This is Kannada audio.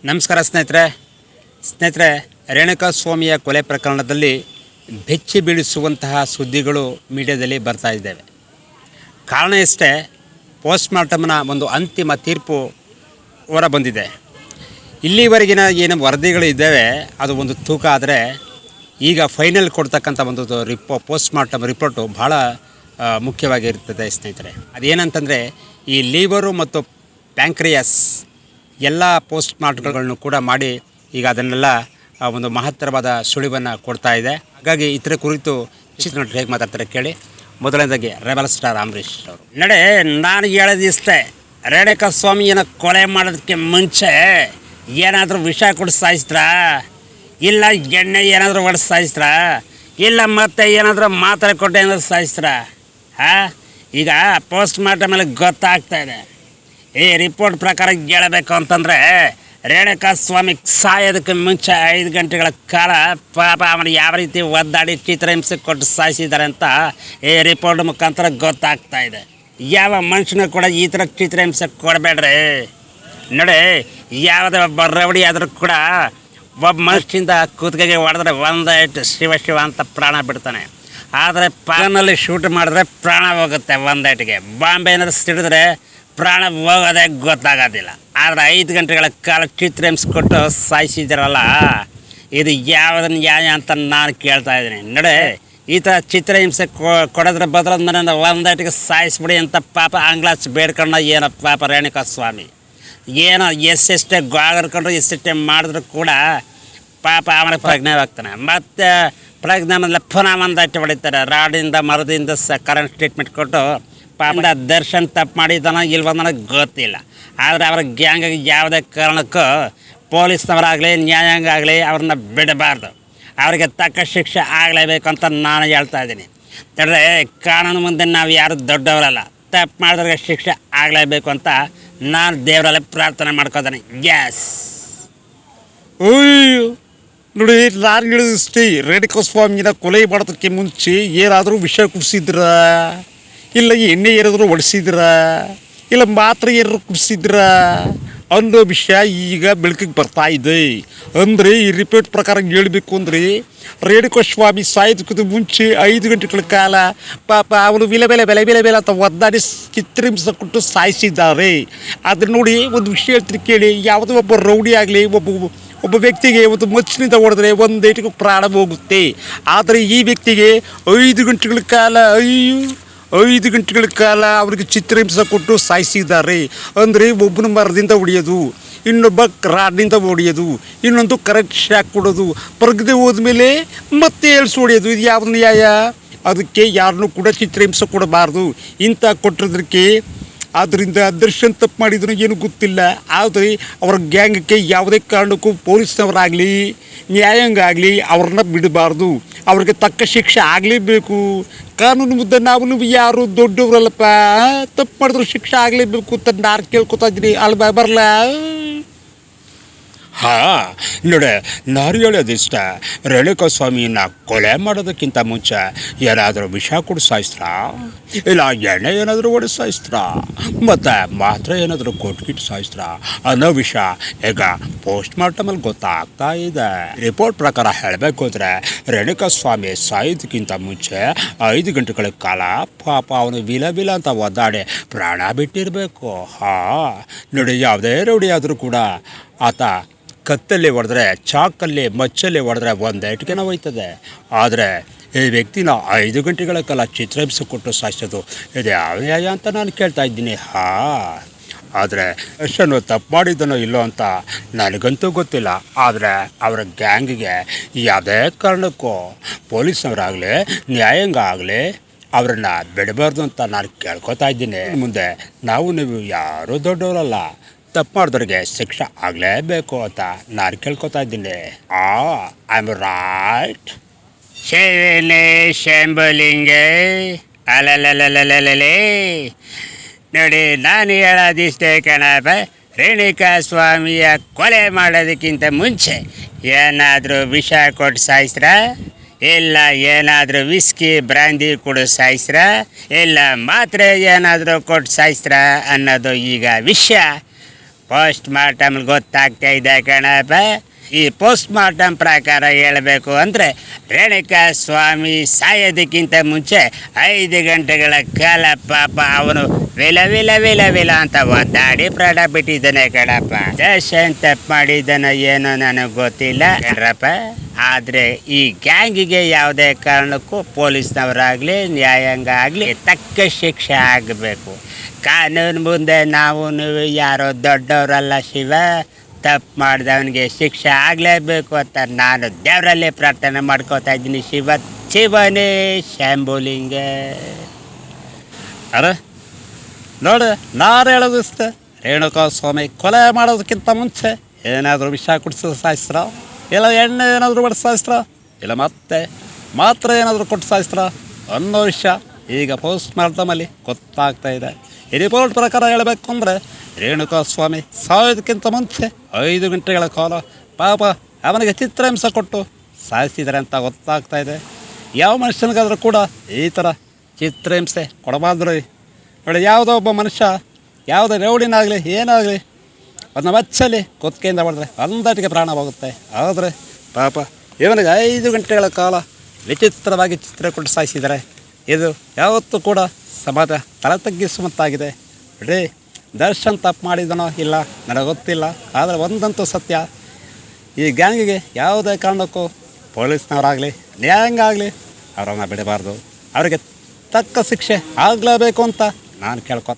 ನಮಸ್ಕಾರ ಸ್ನೇಹಿತರೆ ರೇಣುಕಾಸ್ವಾಮಿಯ ಕೊಲೆ ಪ್ರಕರಣದಲ್ಲಿ ಬೆಚ್ಚಿ ಬೀಳಿಸುವಂತಹ ಸುದ್ದಿಗಳು ಮೀಡಿಯಾದಲ್ಲಿ ಬರ್ತಾ ಇದ್ದಾವೆ. ಕಾರಣ ಇಷ್ಟೇ, ಪೋಸ್ಟ್ಮಾರ್ಟಮ್ನ ಒಂದು ಅಂತಿಮ ತೀರ್ಪು ಹೊರ ಬಂದಿದೆ. ಇಲ್ಲಿವರೆಗಿನ ಏನು ವರದಿಗಳು ಇದ್ದಾವೆ ಅದು ಒಂದು ತೂಕ, ಆದರೆ ಈಗ ಫೈನಲ್ ಕೊಡ್ತಕ್ಕಂಥ ಒಂದು ಪೋಸ್ಟ್ಮಾರ್ಟಮ್ ರಿಪೋರ್ಟು ಭಾಳ ಮುಖ್ಯವಾಗಿರ್ತದೆ ಸ್ನೇಹಿತರೆ. ಅದೇನಂತಂದರೆ ಈ ಲೀವರು ಮತ್ತು ಪ್ಯಾಂಕ್ರಿಯಾಸ್ ಎಲ್ಲ ಪೋಸ್ಟ್ಮಾರ್ಟಮ್ಗಳನ್ನು ಕೂಡ ಮಾಡಿ ಈಗ ಅದನ್ನೆಲ್ಲ ಒಂದು ಮಹತ್ತರವಾದ ಸುಳಿವನ್ನು ಕೊಡ್ತಾ ಇದೆ. ಹಾಗಾಗಿ ಇದರ ಕುರಿತು ಚಿತ್ರನಟರು ಹೇಗೆ ಮಾತಾಡ್ತಾರೆ ಕೇಳಿ. ಮೊದಲನೇದಾಗಿ ರೆಬಲ್ ಸ್ಟಾರ್ ಅಂಬರೀಷ್ ಅವರು, ನಾನು ಹೇಳೋದಿಷ್ಟೇ, ರೇಣುಕಾಸ್ವಾಮಿಯನ್ನು ಕೊಲೆ ಮಾಡೋದಕ್ಕೆ ಮುಂಚೆ ಏನಾದರೂ ವಿಷ ಕೊಟ್ಟು ಸಾಯಿಸ್ತ್ರಾ, ಇಲ್ಲ ಎಣ್ಣೆ ಏನಾದರೂ ಹೊಡೆದು ಸಾಯಿಸ್ತ್ರಾ, ಇಲ್ಲ ಮತ್ತೆ ಏನಾದರೂ ಮಾತ್ರೆ ಕೊಟ್ಟು ಏನಾದರೂ ಸಾಯಿಸ್ತ್ರಾ? ಈಗ ಪೋಸ್ಟ್ಮಾರ್ಟಮಲ್ಲಿ ಗೊತ್ತಾಗ್ತಾ ಇದೆ. ಈ ರಿಪೋರ್ಟ್ ಪ್ರಕಾರ ಹೇಳಬೇಕು ಅಂತಂದರೆ ರೇಣುಕಾಸ್ವಾಮಿ ಸಾಯೋದಕ್ಕೆ ಮುಂಚೆ 5 ಗಂಟೆಗಳ ಕಾಲ ಪಾಪ ಅವನು ಯಾವ ರೀತಿ ಒದ್ದಾಡಿ ಚಿತ್ರಹಿಂಸೆ ಕೊಟ್ಟು ಸಾಯಿಸಿದ್ದಾರೆ ಅಂತ ಈ ರಿಪೋರ್ಟ್ ಮುಖಾಂತರ ಗೊತ್ತಾಗ್ತಾ ಇದೆ. ಯಾವ ಮನುಷ್ಯನೂ ಕೂಡ ಈ ಥರ ಚಿತ್ರಹಿಂಸೆ ಕೊಡಬೇಡ್ರಿ. ನೋಡಿ, ಯಾವುದೇ ಒಬ್ಬ ರೌಡಿ ಆದರೂ ಕೂಡ ಒಬ್ಬ ಮನುಷ್ಯನಿಂದ ಕೂತ್ಗೆಗೆ ಹೊಡೆದ್ರೆ ಒಂದೈಟ್ ಶಿವ ಅಂತ ಪ್ರಾಣ ಬಿಡ್ತಾನೆ. ಆದರೆ ಪಾನಲ್ಲಿ ಶೂಟ್ ಮಾಡಿದ್ರೆ ಪ್ರಾಣ ಹೋಗುತ್ತೆ ಒಂದೈಟಿಗೆ. ಬಾಂಬೆ ಏನಾದ್ರು ಸಿಡಿದ್ರೆ ಪ್ರಾಣ ಹೋಗೋದೇ ಗೊತ್ತಾಗೋದಿಲ್ಲ. ಆದರೆ 5 ಗಂಟೆಗಳ ಕಾಲ ಚಿತ್ರಹಿಂಸೆ ಕೊಟ್ಟು ಸಾಯಿಸಿದಾರಲ್ಲ, ಇದು ಯಾವುದನ್ನು ನ್ಯಾಯ ಅಂತ ನಾನು ಕೇಳ್ತಾ ಇದ್ದೀನಿ. ನೋಡಿ, ಈ ಥರ ಚಿತ್ರಹಿಂಸೆ ಕೊಡೋದ್ರ ಬದಲು ನನ್ನ ಒಂದೈಟಿಗೆ ಸಾಯಿಸ್ಬಿಡಿ ಅಂತ ಪಾಪ ಅಂಗ್ಲಾಚ್ ಬೇಡ್ಕೊಂಡ ಏನೋ ಪಾಪ ರೇಣುಕಾಸ್ವಾಮಿ ಏನೋ ಎಷ್ಟೇ ಗಾಗರ್ಕೊಂಡ್ರು ಎಷ್ಟೇ ಮಾಡಿದ್ರು ಕೂಡ ಪಾಪ ಅವನಿಗೆ ಪ್ರಜ್ಞೆವಾಗ್ತಾನೆ. ಮತ್ತು ಪ್ರಜ್ಞೆ ಮೇಲೆ ಪುನಃ ಒಂದೈಟಿ ಹೊಡಿತಾರೆ. ರಾಡಿಂದ ಮರದಿಂದ ಕರೆಂಟ್ ಟ್ರೀಟ್ಮೆಂಟ್ ಕೊಟ್ಟು ಪಾಪ ದರ್ಶನ್ ತಪ್ಪು ಮಾಡಿದ್ದಾನೋ ಇಲ್ವೋ ನನಗೆ ಗೊತ್ತಿಲ್ಲ. ಆದರೆ ಅವರ ಗ್ಯಾಂಗಿಗೆ ಯಾವುದೇ ಕಾರಣಕ್ಕೂ ಪೊಲೀಸ್ನವರಾಗಲಿ ನ್ಯಾಯಾಂಗ ಆಗಲಿ ಅವ್ರನ್ನ ಬಿಡಬಾರ್ದು. ಅವರಿಗೆ ತಕ್ಕ ಶಿಕ್ಷೆ ಆಗಲೇಬೇಕು ಅಂತ ನಾನು ಹೇಳ್ತಾ ಇದ್ದೀನಿ. ಅಂದರೆ ಕಾನೂನು ಮುಂದೆ ನಾವು ಯಾರು ದೊಡ್ಡವರಲ್ಲ, ತಪ್ಪು ಮಾಡಿದ್ರಿಗೆ ಶಿಕ್ಷೆ ಆಗಲೇಬೇಕು ಅಂತ ನಾನು ದೇವರಲ್ಲಿ ಪ್ರಾರ್ಥನೆ ಮಾಡ್ಕೋತೀನಿ. ಗ್ಯಾಸ್ ನೋಡಿ, ನಾನು ಹೇಳಿದಷ್ಟೇ, ರೇಣುಕಾಸ್ವಾಮಿನ ಕೊಲೆ ಮಾಡೋದಕ್ಕೆ ಮುಂಚೆ ಏನಾದರೂ ವಿಷ ಕುಡಿಸಿದ್ರ, ಇಲ್ಲ ಎಣ್ಣೆ ಏನಾದರೂ ಒಡಿಸಿದ್ರ, ಇಲ್ಲ ಮಾತ್ರೆ ಏನಾದ್ರು ಕುಡಿಸಿದ್ರ ಅನ್ನೋ ವಿಷಯ ಈಗ ಬೆಳಕಿಗೆ ಬರ್ತಾ ಇದೆ. ಅಂದರೆ ಈ ರಿಪೋರ್ಟ್ ಪ್ರಕಾರ ಹೇಳಬೇಕು ಅಂದರೆ ರೇಣುಕಾಸ್ವಾಮಿ ಸಾಯೋದಕ್ಕಿಂತ ಮುಂಚೆ 5 ಗಂಟೆಗಳ ಕಾಲ ಪಾಪ ಅವನು ಬೆಲೆ ಅಂತ ಒದ್ದಾಡಿ ಚಿತ್ರಹಿಂಸೆ ಕೊಟ್ಟು ಸಾಯಿಸಿದ್ದಾರೆ. ಅದನ್ನ ನೋಡಿ ಒಂದು ವಿಷಯ ಹೇಳ್ತೀನಿ ಕೇಳಿ. ಯಾವುದೋ ಒಬ್ಬ ರೌಡಿ ಆಗಲಿ ಒಬ್ಬ ವ್ಯಕ್ತಿಗೆ ಒಂದು ಮಚ್ಚಿನಿಂದ ಹೊಡೆದ್ರೆ ಒಂದೇಟಿಗೆ ಪ್ರಾಣ ಹೋಗುತ್ತೆ. ಆದರೆ ಈ ವ್ಯಕ್ತಿಗೆ 5 ಗಂಟೆಗಳ ಕಾಲ 5 ಗಂಟೆಗಳ ಕಾಲ ಅವರಿಗೆ ಚಿತ್ರಹಿಂಸೆ ಕೊಟ್ಟು ಸಾಯಿಸಿದ್ದಾರೆ. ಅಂದರೆ ಒಬ್ಬನ ಮರದಿಂದ ಹೊಡೆಯೋದು, ಇನ್ನೊಬ್ಬ ರಾಡ್ನಿಂದ ಹೊಡೆಯೋದು, ಇನ್ನೊಂದು ಕರೆಕ್ಟ್ ಶಾಕ್ ಕೊಡೋದು, ಪರಗದೆ ಹೋದ್ಮೇಲೆ ಮತ್ತೆ ಎಳ್ಸಿ ಹೊಡೆಯೋದು. ಇದು ಯಾವ ನ್ಯಾಯ? ಅದಕ್ಕೆ ಯಾರನ್ನೂ ಕೂಡ ಚಿತ್ರಹಿಂಸೆ ಕೊಡಬಾರ್ದು. ಇಂಥ ಕೊಟ್ಟಿರೋದಕ್ಕೆ ಆದ್ದರಿಂದ ದರ್ಶನ್ ತಪ್ಪು ಮಾಡಿದ್ರು ಏನೂ ಗೊತ್ತಿಲ್ಲ. ಆದರೆ ಅವರ ಗ್ಯಾಂಗಕ್ಕೆ ಯಾವುದೇ ಕಾರಣಕ್ಕೂ ಪೊಲೀಸ್ನವರಾಗಲಿ ನ್ಯಾಯಾಂಗ ಆಗಲಿ ಅವ್ರನ್ನ ಬಿಡಬಾರ್ದು. ಅವ್ರಿಗೆ ತಕ್ಕ ಶಿಕ್ಷೆ ಆಗಲೇಬೇಕು. ಕಾನೂನು ಮುದ್ದೆ ನಾವು ಯಾರು ದೊಡ್ಡವರಲ್ಲಪ್ಪ, ತಪ್ಪು ಮಾಡಿದ್ರು ಶಿಕ್ಷೆ ಆಗಲೇಬೇಕು ಅಂತ ನಾನು ಕೇಳ್ಕೊತಾ ಇದ್ದೀನಿ. ಅಲ್ಲಿ ಬರಲ್ಲ. ನೋಡಿ, ನಾನು ಹೇಳೋದಿಷ್ಟ, ರೇಣುಕಾಸ್ವಾಮಿಯನ್ನು ಕೊಲೆ ಮಾಡೋದಕ್ಕಿಂತ ಮುಂಚೆ ಏನಾದರೂ ವಿಷ ಕೊಡು ಸಾಯಿಸ್ತ್ರಾ, ಇಲ್ಲ ಎಣ್ಣೆ ಏನಾದರೂ ಹೊಡೆದು ಸಾಯಿಸ್ತ್ರಾ, ಮತ್ತು ಮಾತ್ರೆ ಏನಾದರೂ ಕೊಟ್ಕಿಟ್ಟು ಸಾಯಿಸ್ತ್ರಾ ಅನ್ನೋ ವಿಷಯ ಈಗ ಪೋಸ್ಟ್ಮಾರ್ಟಮಲ್ಲಿ ಗೊತ್ತಾಗ್ತಾ ಇದೆ. ರಿಪೋರ್ಟ್ ಪ್ರಕಾರ ಹೇಳಬೇಕು ಅಂದರೆ ರೇಣುಕಾಸ್ವಾಮಿ ಸಾಯೋದಕ್ಕಿಂತ ಮುಂಚೆ 5 ಗಂಟೆಗಳ ಕಾಲ ಪಾಪ ಅವನು ವಿಲ ಅಂತ ಒದ್ದಾಡಿ ಪ್ರಾಣ ಬಿಟ್ಟಿರಬೇಕು. ನೋಡಿ, ಯಾವುದೇ ರೌಡಿ ಆದರೂ ಕೂಡ ಆತ ಕತ್ತಲ್ಲಿ ಹೊಡೆದ್ರೆ, ಚಾಕಲ್ಲಿ ಮಚ್ಚಲ್ಲಿ ಹೊಡೆದ್ರೆ ಒಂದೇಟಿಗೆ ಹೋಯ್ತದೆ. ಆದರೆ ಈ ವ್ಯಕ್ತಿನ 5 ಗಂಟೆಗಳ ಕಾಲ ಚಿತ್ರಹಿಂಸೆ ಕೊಟ್ಟು ಸಾಯಿಸೋದು ಇದು ಯಾವ ನ್ಯಾಯ ಅಂತ ನಾನು ಕೇಳ್ತಾ ಇದ್ದೀನಿ. ಆದರೆ ಅಷ್ಟನ್ನು ತಪ್ಪು ಮಾಡಿದ್ದನೋ ಇಲ್ಲೋ ಅಂತ ನನಗಂತೂ ಗೊತ್ತಿಲ್ಲ. ಆದರೆ ಅವರ ಗ್ಯಾಂಗಿಗೆ ಯಾವುದೇ ಕಾರಣಕ್ಕೂ ಪೊಲೀಸ್ನವರಾಗಲಿ ನ್ಯಾಯಾಂಗ ಆಗಲಿ ಅವರನ್ನು ಬಿಡಬಾರ್ದು ಅಂತ ನಾನು ಕೇಳ್ಕೊತಾ ಇದ್ದೀನಿ. ಮುಂದೆ ನೀವು ಯಾರೂ ದೊಡ್ಡವರಲ್ಲ, ತಪ್ಪು ಮಾಡಿದವ್ರಿಗೆ ಶಿಕ್ಷೆ ಆಗಲೇಬೇಕು ಅಂತ ನಾನು ಕೇಳ್ಕೊತಾ ಇದ್ದೀನಿ. I am right? ಶಂಭುಲಿಂಗೆ ಅಲಲಲಲಲಲೇ. ನೋಡಿ, ನಾನು ಹೇಳೋದಿಷ್ಟೇ ಕಣಪ್ಪ, ರೇಣುಕಾಸ್ವಾಮಿಯ ಕೊಲೆ ಮಾಡೋದಕ್ಕಿಂತ ಮುಂಚೆ ಏನಾದರೂ ವಿಷ ಕೊಟ್ಟು ಸಾಯಿಸ್ರಾ, ಇಲ್ಲ ಏನಾದರೂ ವಿಸ್ಕಿ ಬ್ರ್ಯಾಂಡಿ ಕೊಡು ಸಾಯಿಸ್ರಾ, ಇಲ್ಲ ಮಾತ್ರೆ ಏನಾದರೂ ಕೊಟ್ಟು ಸಾಯಿಸ್ರಾ ಅನ್ನೋದು ಈಗ ವಿಷಯ ಪೋಸ್ಟ್ ಮಾರ್ಟಮ್ ಗೊತ್ತಾಗ್ತಾ ಇದೆ ಕಣಪ್ಪ. ಈ ಪೋಸ್ಟ್ ಮಾರ್ಟಮ್ ಪ್ರಕಾರ ಹೇಳಬೇಕು ಅಂದರೆ ರೇಣುಕಾ ಸ್ವಾಮಿ ಸಾಯೋದಕ್ಕಿಂತ ಮುಂಚೆ 5 ಗಂಟೆಗಳ ಕಾಲ ಪಾಪ ಅವನು ವಿಲ ವಿಲ ವಿಲ ವಿಲ ಅಂತ ಒದ್ದಾಡಿ ಪ್ರಾಣ ಬಿಟ್ಟಿದ್ದಾನೆ ಕಣಪ್ಪ. ದೇಶ ತಪ್ಪು ಮಾಡಿದ್ದಾನೆ ಏನೋ ನನಗೆ ಗೊತ್ತಿಲ್ಲ ಕಣ್ರಪ್ಪ. ಆದರೆ ಈ ಗ್ಯಾಂಗಿಗೆ ಯಾವುದೇ ಕಾರಣಕ್ಕೂ ಪೊಲೀಸ್ನವರಾಗಲಿ ನ್ಯಾಯಾಂಗ ಆಗಲಿ ತಕ್ಕ ಶಿಕ್ಷೆ ಆಗಬೇಕು. ಕಾನೂನು ಮುಂದೆ ನಾವು ಯಾರೋ ದೊಡ್ಡವರಲ್ಲ ಶಿವ. ತಪ್ಪು ಮಾಡಿದವನಿಗೆ ಶಿಕ್ಷೆ ಆಗಲೇಬೇಕು ಅಂತ ನಾನು ದೇವರಲ್ಲೇ ಪ್ರಾರ್ಥನೆ ಮಾಡ್ಕೋತಾ ಇದ್ದೀನಿ. ಶಿವನೇ ಶಂಭುಲಿಂಗ. ಅರೆ ನೋಡಿ, ನಾನು ಹೇಳೋದು ಇಷ್ಟೇ, ರೇಣುಕಾ ಸ್ವಾಮಿ ಕೊಲೆ ಮಾಡೋದಕ್ಕಿಂತ ಮುಂಚೆ ಏನಾದರೂ ವಿಷ ಕುಡಿಸೋ ಸಾಯಿಸ್ರ, ಇಲ್ಲ ಎಣ್ಣೆ ಏನಾದರೂ ಬಡಿಸಿ ಸಾಯಿಸ್ರ, ಇಲ್ಲ ಮಾತ್ರ ಏನಾದರೂ ಕೊಟ್ಟು ಸಾಯಿಸ್ರ ಅನ್ನೋ ವಿಷಯ ಈಗ ಪೋಸ್ಟ್ ಮಾರ್ಟಮಲ್ಲಿ ಗೊತ್ತಾಗ್ತಾ ಇದೆ. ಈ ರಿಪೋರ್ಟ್ ಪ್ರಕಾರ ಹೇಳಬೇಕು ಅಂದರೆ ರೇಣುಕಾ ಸ್ವಾಮಿ ಸಾಯೋದಕ್ಕಿಂತ ಮುಂಚೆ 5 ಗಂಟೆಗಳ ಕಾಲ ಪಾಪ ಅವನಿಗೆ ಚಿತ್ರಹಿಂಸ ಕೊಟ್ಟು ಸಾಯಿಸಿದ್ದಾರೆ ಅಂತ ಗೊತ್ತಾಗ್ತಾ ಇದೆ. ಯಾವ ಮನುಷ್ಯನಿಗಾದರೂ ಕೂಡ ಈ ಥರ ಚಿತ್ರಹಿಂಸೆ ಕೊಡಬಾರ್ದು ರೀ. ನೋಡಿ, ಯಾವುದೋ ಒಬ್ಬ ಮನುಷ್ಯ ಯಾವುದೇ ರೌಡಿನಾಗಲಿ ಏನಾಗಲಿ ಅದನ್ನ ಮಚ್ಚಲಿ ಕುತ್ತಿಗೆಯಿಂದ ಹೊಡೆದ್ರೆ ಅಂದಟಿಗೆ ಪ್ರಾಣ ಹೋಗುತ್ತೆ. ಆದರೆ ಪಾಪ ಇವನಿಗೆ 5 ಗಂಟೆಗಳ ಕಾಲ ವಿಚಿತ್ರವಾಗಿ ಚಿತ್ರ ಕೊಟ್ಟು ಸಾಯಿಸಿದ್ದಾರೆ. ಇದು ಯಾವತ್ತೂ ಕೂಡ ಸಮಾಜ ತಲೆ ತಗ್ಗಿಸುವಂತಾಗಿದೆ. ರೀ, ದರ್ಶನ್ ತಪ್ಪು ಮಾಡಿದನೋ ಇಲ್ಲ ನನಗೆ ಗೊತ್ತಿಲ್ಲ. ಆದರೆ ಒಂದಂತೂ ಸತ್ಯ, ಈ ಗ್ಯಾಂಗಿಗೆ ಯಾವುದೇ ಕಾರಣಕ್ಕೂ ಪೊಲೀಸ್ನವರಾಗಲಿ ನ್ಯಾಯಾಂಗ ಆಗಲಿ ಅವರನ್ನು ಬಿಡಬಾರ್ದು. ಅವರಿಗೆ ತಕ್ಕ ಶಿಕ್ಷೆ ಆಗಲೇಬೇಕು ಅಂತ ನಾನು ಕೇಳ್ಕೊತೀನಿ.